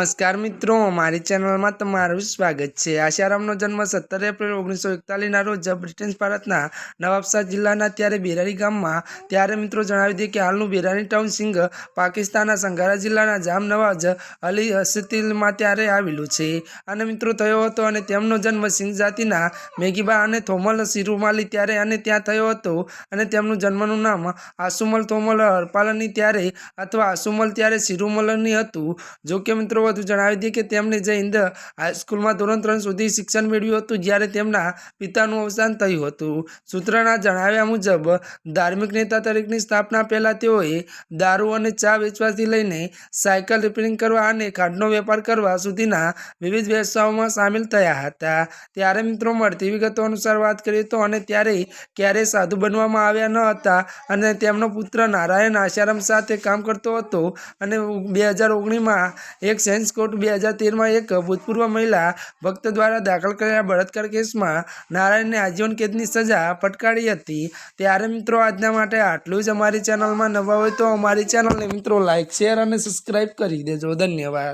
नमस्कार मित्रों, हमारी चैनल में तमारुं स्वागत है। आशारामनो जन्म 17 एप्रिल 1941 रोज ब्रिटिश भारतना नवाबशाह जिल्लाना त्यारे बेरारी गाममां त्यारे मित्रों जणावी दे कि हालनुं बेरारी टाउन सिंह पाकिस्तानना संघारा जिल्लाना जामनवाज अली तहसीलमां त्यारे आवेलुं छे अने मित्रों थयो हतो अने तेमनो जन्म सिंह जातिना मेघीबा अने थोमल सिरुमाली त्यारे अने त्यां थयो हतो अने तेमनुं जन्मनुं नाम आसुमल थोमल हरपालनी त्यारे अथवा आसुमल त्यारे सिरुमलनी हतुं। जो कि मित्रों વધુ જણાવી દઈએ કે તેમણે જય હિન્દ હાઈસ્કૂલમાં ધોરણ 3 સુધી શિક્ષણ મેળવ્યું હતું જ્યારે તેમના પિતાનું અવસાન થયું હતું। સૂત્રના જણાવ્યા મુજબ ધાર્મિક નેતા તરીકેની સ્થાપના પહેલા તેઓએ દારૂ અને ચા વેચવાથી લઈને સાયકલ રિપેરિંગ કરવા અને ખાંડનો વેપાર કરવા સુધીના વિવિધ વ્યવસાયોમાં સામેલ થયા હતા। ત્યારે મિત્રો મળતી વિગતો અનુસાર વાત કરીએ તો અને ત્યારે ક્યારેય સાધુ બનવામાં આવ્યા ન હતા અને તેમનો પુત્ર નારાયણ આશારામ સાથે કામ કરતો હતો અને 2019 एक सेंस कोर्ट 2013 में एक भूतपूर्व महिला भक्त द्वारा दाखल करेला बलात्कार केस में नारायण ने आजीवन कैदनी सजा फटकारी हती। त्यारे मित्रों आजना माटे आटलुं ज। अमारी चेनल में नवा होय तो अमारी चेनल ने मित्रों लाइक शेर और सब्सक्राइब करी देजो। धन्यवाद।